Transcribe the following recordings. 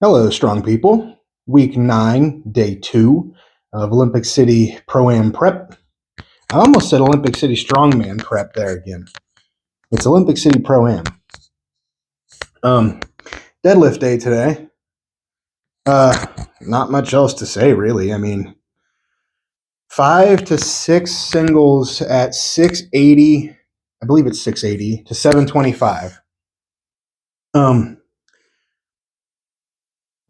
Hello, strong people. Week 9, day 2 of Olympic City Pro-Am Prep. I almost said Olympic City Strongman Prep there again. It's Olympic City Pro-Am. Deadlift day today. Not much else to say, really. I mean, 5 to 6 singles at 680. I believe it's 680 to 725.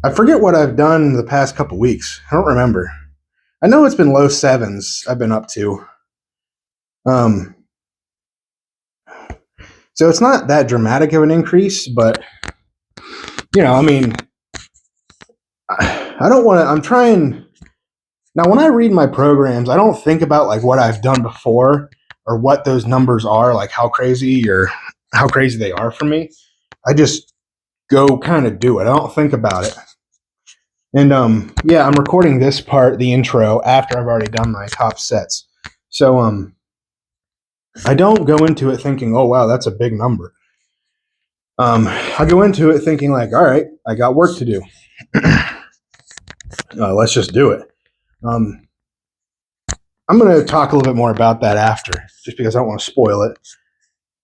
I forget what I've done the past couple weeks. I don't remember. I know it's been low sevens I've been up to. So it's not that dramatic of an increase, but I mean, I don't want to. I'm trying now. When I read my programs, I don't think about like what I've done before or what those numbers are, like how crazy they are for me. I just go kind of do it. I don't think about it. And yeah, I'm recording this part, the intro, after I've already done my top sets. So I don't go into it thinking, oh wow, that's a big number. I go into it thinking like, all right, I got work to do. Let's just do it. I'm going to talk a little bit more about that after, just because I don't want to spoil it.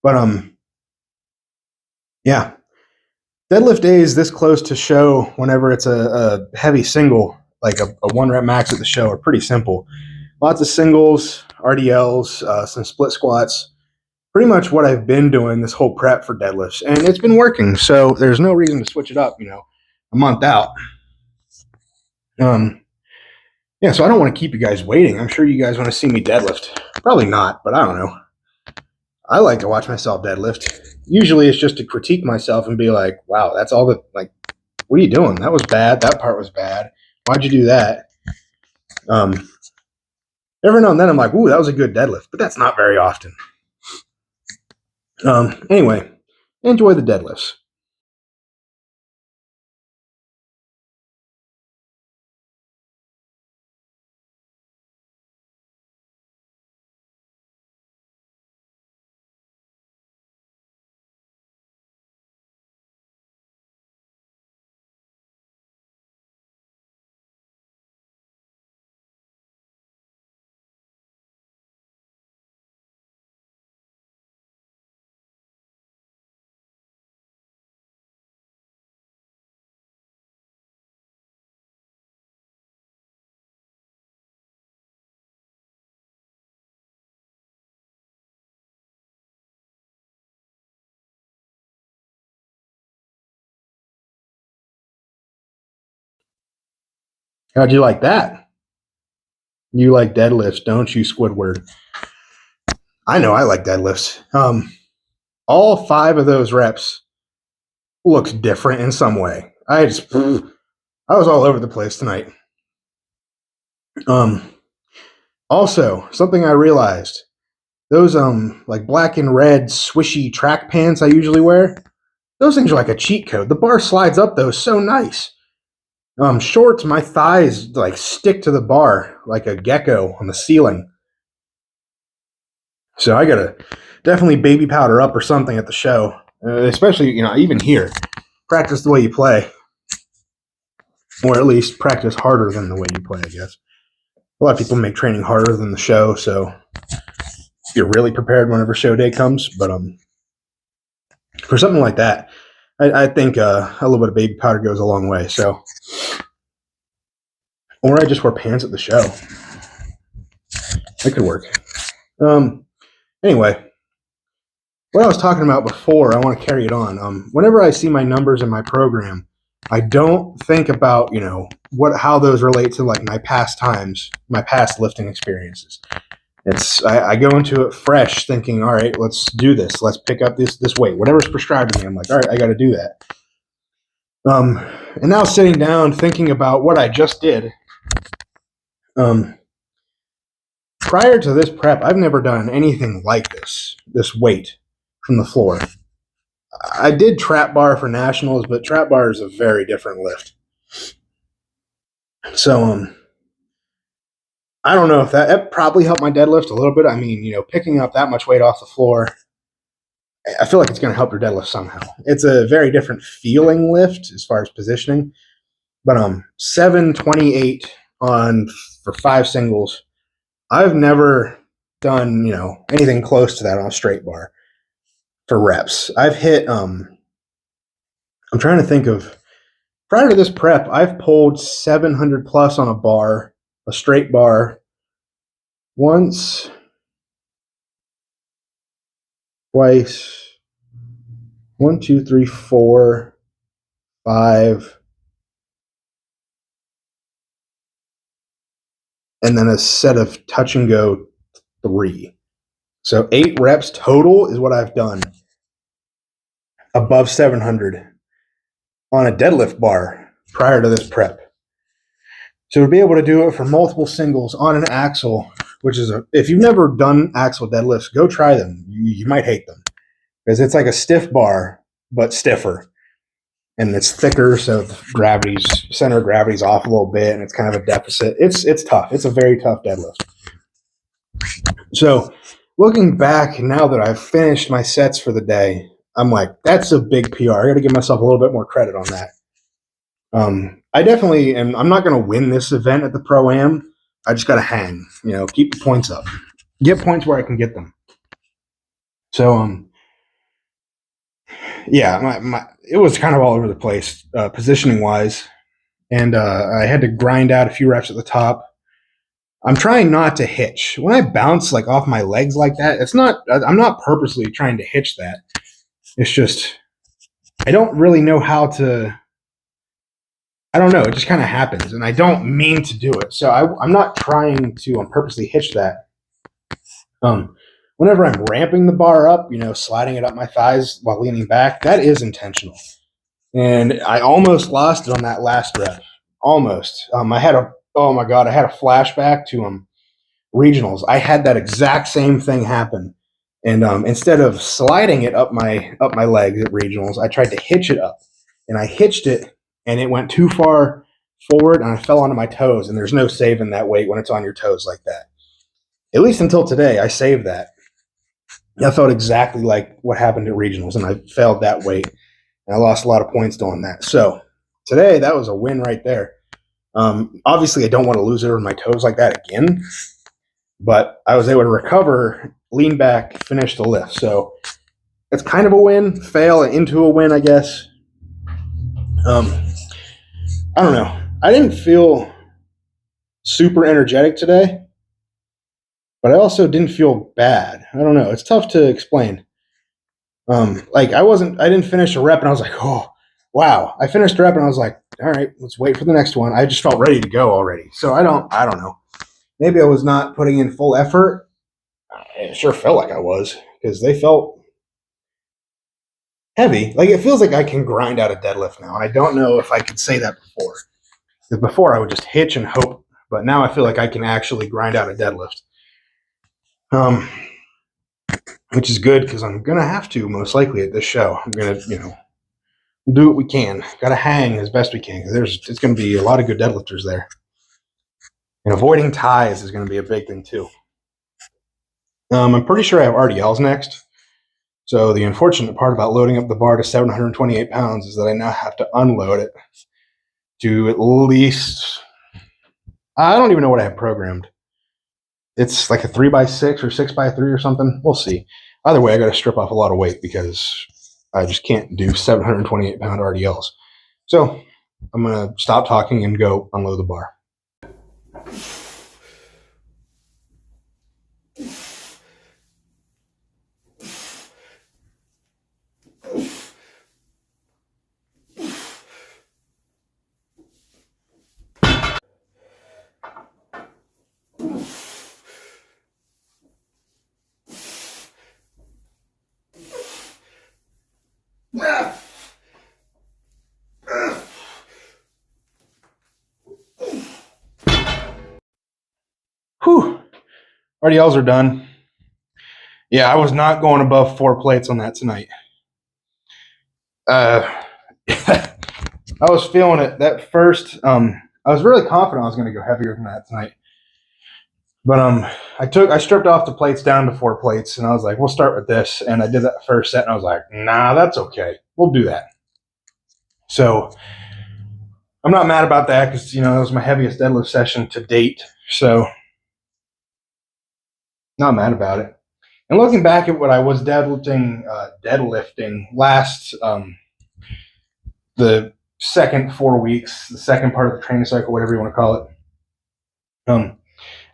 But yeah, deadlift day is this close to show whenever it's a heavy single, like a 1-rep max at the show, are pretty simple. Lots of singles, RDLs, some split squats. Pretty much what I've been doing this whole prep for deadlifts, and it's been working. So there's no reason to switch it up, a month out. Yeah, so I don't want to keep you guys waiting. I'm sure you guys want to see me deadlift. Probably not, but I don't know. I like to watch myself deadlift. Usually it's just to critique myself and be like, wow, that's all the, like, what are you doing? That was bad. That part was bad. Why'd you do that? Every now and then I'm like, ooh, that was a good deadlift, but that's not very often. Anyway, enjoy the deadlifts. How'd you like that? You like deadlifts, don't you, Squidward? I know I like deadlifts. All 5 of those reps looks different in some way. I was all over the place tonight. Also, something I realized, those like black and red swishy track pants I usually wear, those things are like a cheat code. The bar slides up those so nice. Shorts, my thighs like stick to the bar like a gecko on the ceiling. So I gotta definitely baby powder up or something at the show, especially even here. Practice the way you play, or at least practice harder than the way you play. I guess a lot of people make training harder than the show, so you're really prepared whenever show day comes. But for something like that, I think a little bit of baby powder goes a long way. So, or I just wear pants at the show. That could work. Anyway, what I was talking about before, I want to carry it on. Whenever I see my numbers in my program, I don't think about how those relate to like my past times, my past lifting experiences. I go into it fresh, thinking, all right, let's do this. Let's pick up this weight, whatever's prescribed to me. I'm like, all right, I got to do that. And now sitting down, thinking about what I just did. Prior to this prep, I've never done anything like this weight from the floor. I did trap bar for nationals, but trap bar is a very different lift. So, I don't know if that probably helped my deadlift a little bit. I mean, picking up that much weight off the floor, I feel like it's going to help your deadlift somehow. It's a very different feeling lift as far as positioning, But 728 on for 5 singles. I've never done, anything close to that on a straight bar for reps. I've hit I'm trying to think of, prior to this prep, I've pulled 700 plus on a bar, a straight bar, once, twice, 1, 2, 3, 4, 5, and then a set of touch and go 3. So 8 reps total is what I've done above 700 on a deadlift bar prior to this prep. So to be able to do it for multiple singles on an axle, which is if you've never done axle deadlifts, go try them. You might hate them because it's like a stiff bar, but stiffer. And it's thicker, so the center of gravity's off a little bit, and it's kind of a deficit. It's tough. It's a very tough deadlift. So looking back, now that I've finished my sets for the day, I'm like, that's a big PR. I got to give myself a little bit more credit on that. I definitely am. I'm not going to win this event at the Pro-Am. I just got to hang, keep the points up, get points where I can get them. So, yeah, it was kind of all over the place, positioning wise. And I had to grind out a few reps at the top. I'm trying not to hitch. When I bounce like off my legs like that, I'm not purposely trying to hitch that. It's just, I don't really know how to, I don't know. It just kind of happens, and I don't mean to do it. So I'm not trying to purposely hitch that. Whenever I'm ramping the bar up, sliding it up my thighs while leaning back, that is intentional. And I almost lost it on that last rep. Almost. I had a flashback to regionals. I had that exact same thing happen. And instead of sliding it up my legs at regionals, I tried to hitch it up. And I hitched it, and it went too far forward, and I fell onto my toes. And there's no saving that weight when it's on your toes like that. At least until today, I saved that. I felt exactly like what happened at regionals, and I failed that weight. And I lost a lot of points doing that. So today, that was a win right there. Obviously, I don't want to lose it on my toes like that again. But I was able to recover, lean back, finish the lift. So it's kind of a win, fail into a win, I guess. I don't know. I didn't feel super energetic today, but I also didn't feel bad. I don't know. It's tough to explain. I didn't finish a rep, and I was like, oh, wow. I finished a rep, and I was like, all right, let's wait for the next one. I just felt ready to go already. So I don't know. Maybe I was not putting in full effort. It sure felt like I was, because they felt heavy. Like, it feels like I can grind out a deadlift now. And I don't know if I could say that before. Because before I would just hitch and hope. But now I feel like I can actually grind out a deadlift. Which is good, because I'm going to have to, most likely, at this show. I'm going to, do what we can. Got to hang as best we can, because it's going to be a lot of good deadlifters there. And avoiding ties is going to be a big thing, too. I'm pretty sure I have RDLs next. So the unfortunate part about loading up the bar to 728 pounds is that I now have to unload it to at least, I don't even know what I have programmed. It's like a 3x6 or 6x3 or something. We'll see. Either way, I got to strip off a lot of weight because I just can't do 728 pound RDLs. So I'm going to stop talking and go unload the bar. Whew. RDLs are done. Yeah, I was not going above 4 plates on that tonight. I was feeling it. That first, I was really confident I was going to go heavier than that tonight. But I stripped off the plates down to 4 plates, and I was like, we'll start with this. And I did that first set, and I was like, nah, that's okay. We'll do that. So I'm not mad about that because, that was my heaviest deadlift session to date. So, not mad about it. And looking back at what I was deadlifting last, the second 4 weeks, the second part of the training cycle, whatever you want to call it,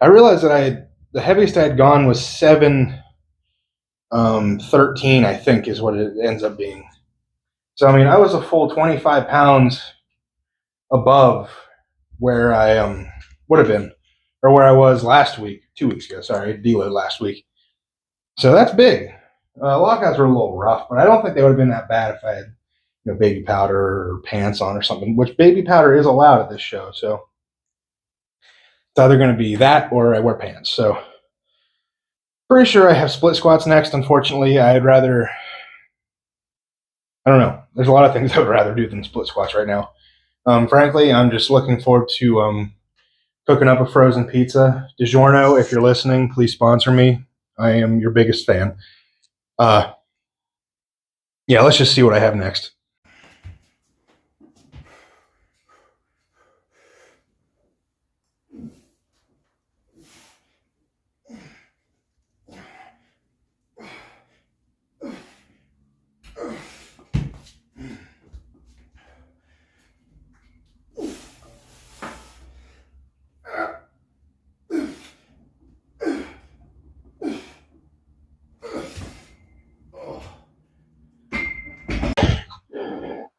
I realized that the heaviest I had gone was 713, I think is what it ends up being. So, I mean, I was a full 25 pounds above where I would have been, or where I was last week, 2 weeks ago. Sorry, deload last week. So that's big. Lockouts were a little rough, but I don't think they would have been that bad if I had baby powder or pants on or something, which baby powder is allowed at this show. So it's either going to be that or I wear pants. So pretty sure I have split squats next. Unfortunately, I don't know. There's a lot of things I would rather do than split squats right now. Frankly, I'm just looking forward to cooking up a frozen pizza. DiGiorno, if you're listening, please sponsor me. I am your biggest fan. Yeah, let's just see what I have next.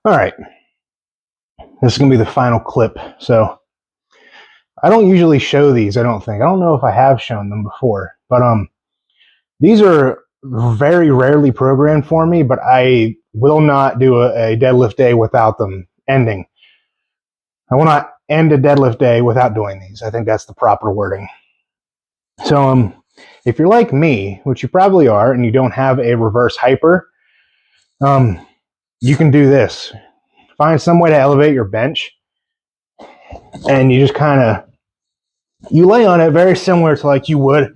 All right. This is going to be the final clip. So I don't usually show these, I don't think. I don't know if I have shown them before. But these are very rarely programmed for me, but I will not do a deadlift day without them ending. I will not end a deadlift day without doing these. I think that's the proper wording. So if you're like me, which you probably are, and you don't have a reverse hyper, you can do this. Find some way to elevate your bench, and you just kind of, you lay on it very similar to like you would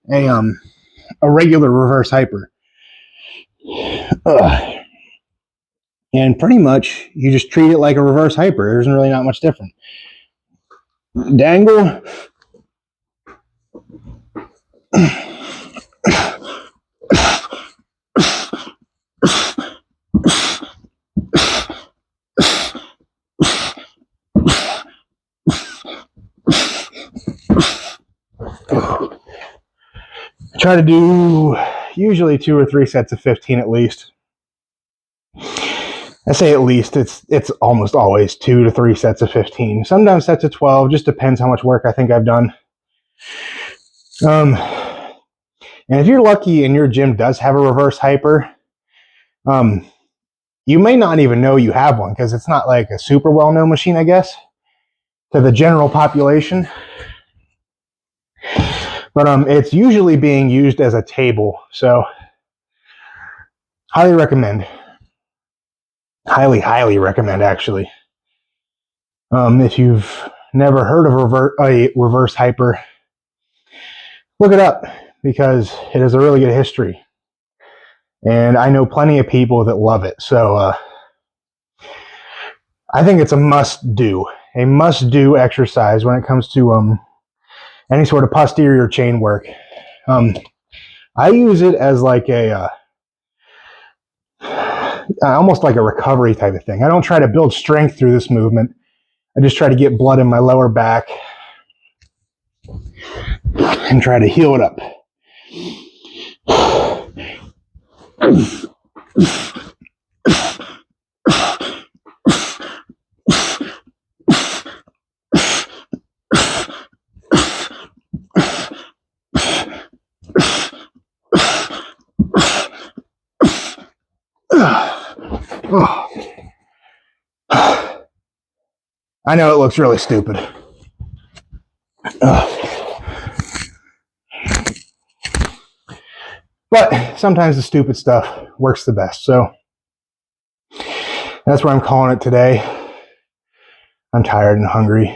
a regular reverse hyper. And pretty much you just treat it like a reverse hyper. There's really not much different. Dangle. Try to do usually 2 or 3 sets of 15 at least. I say at least, it's almost always 2 to 3 sets of 15. Sometimes sets of 12, just depends how much work I think I've done. And if you're lucky and your gym does have a reverse hyper, you may not even know you have one because it's not like a super well-known machine, I guess, to the general population. But it's usually being used as a table, so highly recommend. Highly recommend, actually. If you've never heard of a reverse hyper, look it up because it has a really good history. And I know plenty of people that love it, so I think it's a must-do exercise when it comes to any sort of posterior chain work. I use it as like a almost like a recovery type of thing. I don't try to build strength through this movement. I just try to get blood in my lower back and try to heal it up. I know it looks really stupid. But sometimes the stupid stuff works the best. So that's where I'm calling it today. I'm tired and hungry,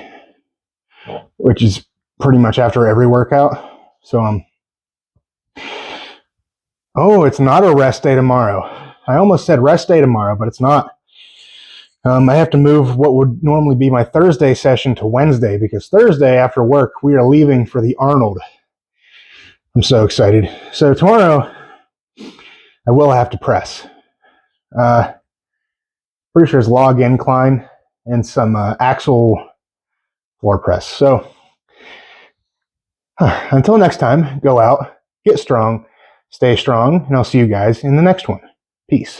which is pretty much after every workout. So oh, it's not a rest day tomorrow. I almost said rest day tomorrow, but it's not. I have to move what would normally be my Thursday session to Wednesday because Thursday after work, we are leaving for the Arnold. I'm so excited. So tomorrow, I will have to press. Pretty sure it's log incline and some axle floor press. So until next time, go out, get strong, stay strong, and I'll see you guys in the next one. Peace.